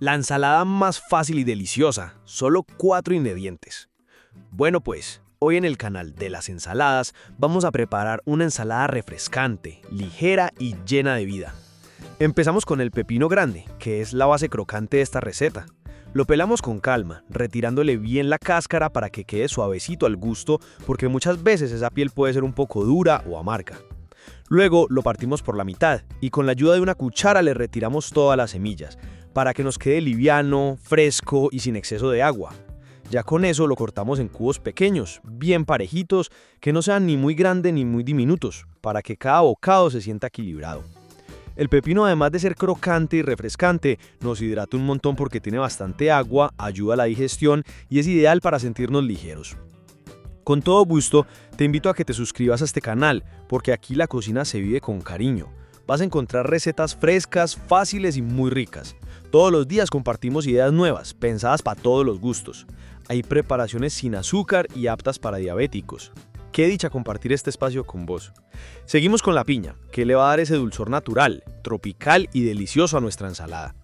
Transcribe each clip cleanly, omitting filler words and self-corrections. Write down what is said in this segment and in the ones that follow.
La ensalada más fácil y deliciosa, solo 4 ingredientes. Bueno pues, hoy en el canal de las ensaladas vamos a preparar una ensalada refrescante, ligera y llena de vida. Empezamos con el pepino grande, que es la base crocante de esta receta. Lo pelamos con calma, retirándole bien la cáscara para que quede suavecito al gusto, porque muchas veces esa piel puede ser un poco dura o amarga. Luego lo partimos por la mitad y con la ayuda de una cuchara le retiramos todas las semillas, para que nos quede liviano, fresco y sin exceso de agua. Ya con eso lo cortamos en cubos pequeños, bien parejitos, que no sean ni muy grandes ni muy diminutos, para que cada bocado se sienta equilibrado. El pepino, además de ser crocante y refrescante, nos hidrata un montón porque tiene bastante agua, ayuda a la digestión y es ideal para sentirnos ligeros. Con todo gusto, te invito a que te suscribas a este canal, porque aquí la cocina se vive con cariño. Vas a encontrar recetas frescas, fáciles y muy ricas. Todos los días compartimos ideas nuevas, pensadas para todos los gustos. Hay preparaciones sin azúcar y aptas para diabéticos. Qué dicha compartir este espacio con vos. Seguimos con la piña, que le va a dar ese dulzor natural, tropical y delicioso a nuestra ensalada.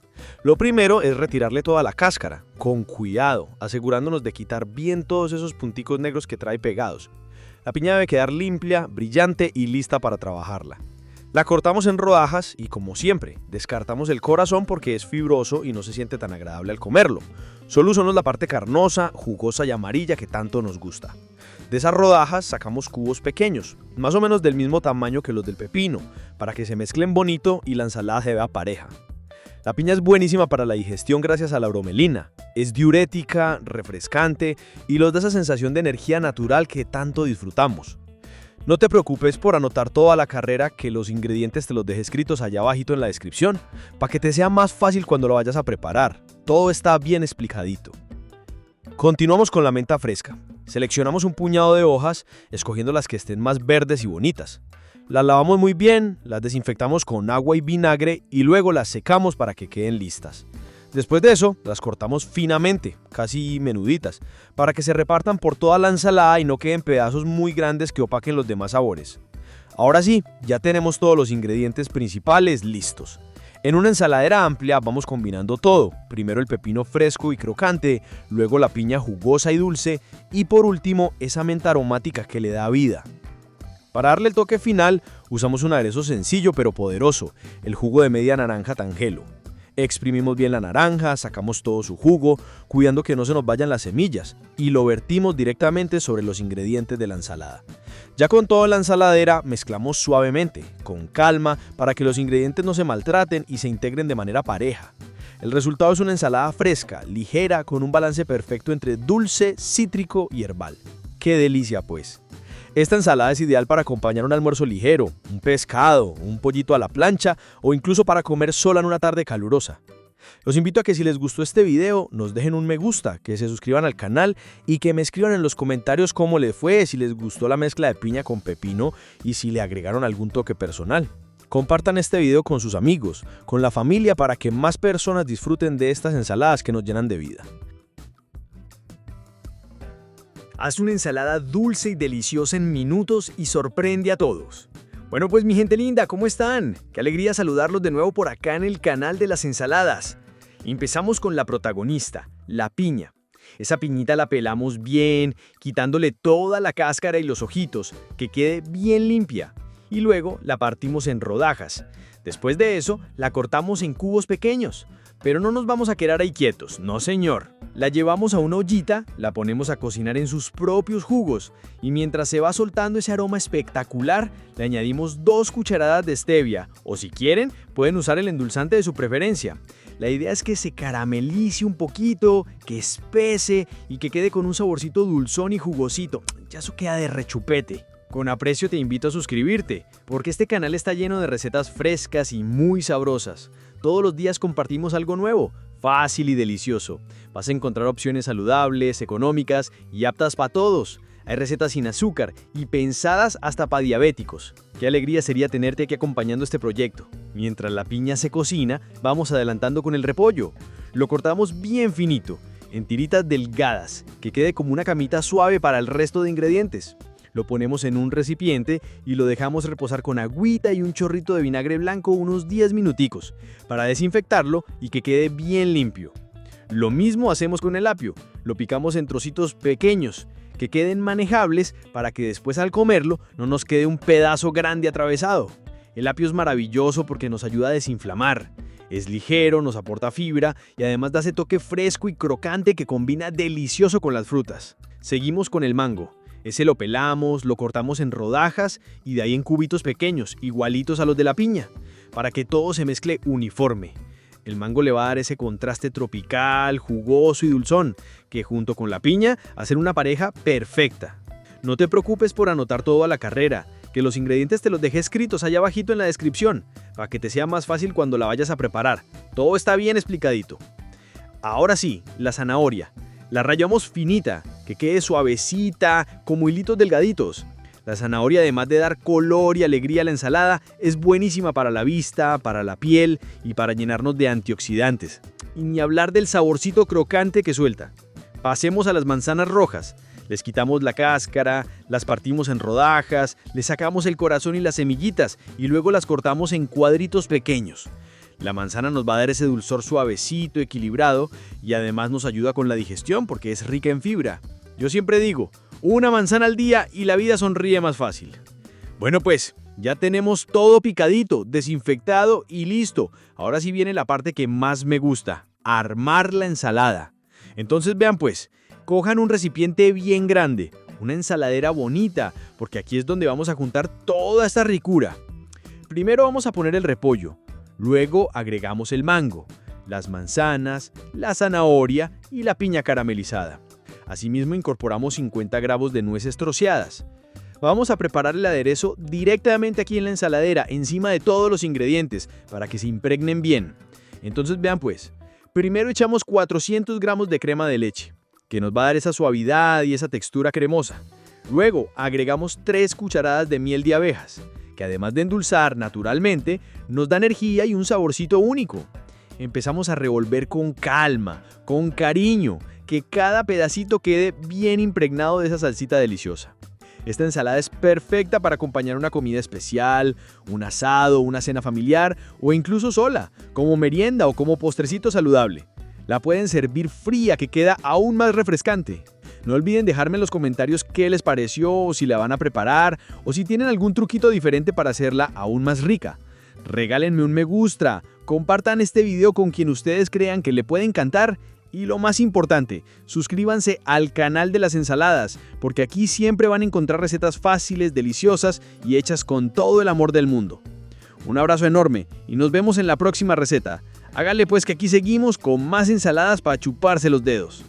Lo primero es retirarle toda la cáscara, con cuidado, asegurándonos de quitar bien todos esos punticos negros que trae pegados. La piña debe quedar limpia, brillante y lista para trabajarla. La cortamos en rodajas y, como siempre, descartamos el corazón porque es fibroso y no se siente tan agradable al comerlo. Solo usamos la parte carnosa, jugosa y amarilla que tanto nos gusta. De esas rodajas sacamos cubos pequeños, más o menos del mismo tamaño que los del pepino, para que se mezclen bonito y la ensalada se vea pareja. La piña es buenísima para la digestión gracias a la bromelina. Es diurética, refrescante y nos da esa sensación de energía natural que tanto disfrutamos. No te preocupes por anotar toda la carrera, que los ingredientes te los dejé escritos allá abajito en la descripción, para que te sea más fácil cuando lo vayas a preparar. Todo está bien explicadito. Continuamos con la menta fresca. Seleccionamos un puñado de hojas, escogiendo las que estén más verdes y bonitas. Las lavamos muy bien, las desinfectamos con agua y vinagre y luego las secamos para que queden listas. Después de eso, las cortamos finamente, casi menuditas, para que se repartan por toda la ensalada y no queden pedazos muy grandes que opaquen los demás sabores. Ahora sí, ya tenemos todos los ingredientes principales listos. En una ensaladera amplia vamos combinando todo, primero el pepino fresco y crocante, luego la piña jugosa y dulce y por último esa menta aromática que le da vida. Para darle el toque final, usamos un aderezo sencillo pero poderoso, el jugo de media naranja Tangelo. Exprimimos bien la naranja, sacamos todo su jugo, cuidando que no se nos vayan las semillas, y lo vertimos directamente sobre los ingredientes de la ensalada. Ya con toda la ensaladera mezclamos suavemente, con calma, para que los ingredientes no se maltraten y se integren de manera pareja. El resultado es una ensalada fresca, ligera, con un balance perfecto entre dulce, cítrico y herbal. ¡Qué delicia pues! Esta ensalada es ideal para acompañar un almuerzo ligero, un pescado, un pollito a la plancha o incluso para comer sola en una tarde calurosa. Los invito a que si les gustó este video nos dejen un me gusta, que se suscriban al canal y que me escriban en los comentarios cómo les fue, si les gustó la mezcla de piña con pepino y si le agregaron algún toque personal. Compartan este video con sus amigos, con la familia para que más personas disfruten de estas ensaladas que nos llenan de vida. Haz una ensalada dulce y deliciosa en minutos y sorprende a todos. Bueno pues mi gente linda, ¿cómo están? Qué alegría saludarlos de nuevo por acá en el canal de las ensaladas. Empezamos con la protagonista, la piña. Esa piñita la pelamos bien, quitándole toda la cáscara y los ojitos, que quede bien limpia. Y luego la partimos en rodajas. Después de eso, la cortamos en cubos pequeños. Pero no nos vamos a quedar ahí quietos, no señor. La llevamos a una ollita, la ponemos a cocinar en sus propios jugos y mientras se va soltando ese aroma espectacular, le añadimos 2 cucharadas de stevia o si quieren, pueden usar el endulzante de su preferencia. La idea es que se caramelice un poquito, que espese y que quede con un saborcito dulzón y jugosito. Ya eso queda de rechupete. Con aprecio te invito a suscribirte, porque este canal está lleno de recetas frescas y muy sabrosas. Todos los días compartimos algo nuevo, fácil y delicioso. Vas a encontrar opciones saludables, económicas y aptas para todos. Hay recetas sin azúcar y pensadas hasta para diabéticos. Qué alegría sería tenerte aquí acompañando este proyecto. Mientras la piña se cocina, vamos adelantando con el repollo. Lo cortamos bien finito, en tiritas delgadas, que quede como una camita suave para el resto de ingredientes. Lo ponemos en un recipiente y lo dejamos reposar con agüita y un chorrito de vinagre blanco unos 10 minuticos para desinfectarlo y que quede bien limpio. Lo mismo hacemos con el apio, lo picamos en trocitos pequeños, que queden manejables para que después al comerlo no nos quede un pedazo grande atravesado. El apio es maravilloso porque nos ayuda a desinflamar. Es ligero, nos aporta fibra y además da ese toque fresco y crocante que combina delicioso con las frutas. Seguimos con el mango. Ese lo pelamos, lo cortamos en rodajas y de ahí en cubitos pequeños, igualitos a los de la piña, para que todo se mezcle uniforme. El mango le va a dar ese contraste tropical, jugoso y dulzón, que junto con la piña hacen una pareja perfecta. No te preocupes por anotar todo a la carrera, que los ingredientes te los dejé escritos allá abajito en la descripción, para que te sea más fácil cuando la vayas a preparar. Todo está bien explicadito. Ahora sí, la zanahoria. La rallamos finita, que quede suavecita, como hilitos delgaditos. La zanahoria, además de dar color y alegría a la ensalada, es buenísima para la vista, para la piel y para llenarnos de antioxidantes. Y ni hablar del saborcito crocante que suelta. Pasemos a las manzanas rojas. Les quitamos la cáscara, las partimos en rodajas, les sacamos el corazón y las semillitas y luego las cortamos en cuadritos pequeños. La manzana nos va a dar ese dulzor suavecito, equilibrado y además nos ayuda con la digestión porque es rica en fibra. Yo siempre digo, una manzana al día y la vida sonríe más fácil. Bueno pues, ya tenemos todo picadito, desinfectado y listo. Ahora sí viene la parte que más me gusta, armar la ensalada. Entonces vean pues, cojan un recipiente bien grande, una ensaladera bonita, porque aquí es donde vamos a juntar toda esta ricura. Primero vamos a poner el repollo, luego agregamos el mango, las manzanas, la zanahoria y la piña caramelizada. Asimismo incorporamos 50 gramos de nueces troceadas. Vamos a preparar el aderezo directamente aquí en la ensaladera, encima de todos los ingredientes, para que se impregnen bien. Entonces vean pues, primero echamos 400 gramos de crema de leche, que nos va a dar esa suavidad y esa textura cremosa. Luego agregamos 3 cucharadas de miel de abejas, que además de endulzar naturalmente, nos da energía y un saborcito único. Empezamos a revolver con calma, con cariño, que cada pedacito quede bien impregnado de esa salsita deliciosa. Esta ensalada es perfecta para acompañar una comida especial, un asado, una cena familiar o incluso sola, como merienda o como postrecito saludable. La pueden servir fría, que queda aún más refrescante. No olviden dejarme en los comentarios qué les pareció, o si la van a preparar, o si tienen algún truquito diferente para hacerla aún más rica. Regálenme un me gusta, compartan este video con quien ustedes crean que le puede encantar y lo más importante, suscríbanse al canal de las ensaladas, porque aquí siempre van a encontrar recetas fáciles, deliciosas y hechas con todo el amor del mundo. Un abrazo enorme y nos vemos en la próxima receta. Háganle pues que aquí seguimos con más ensaladas para chuparse los dedos.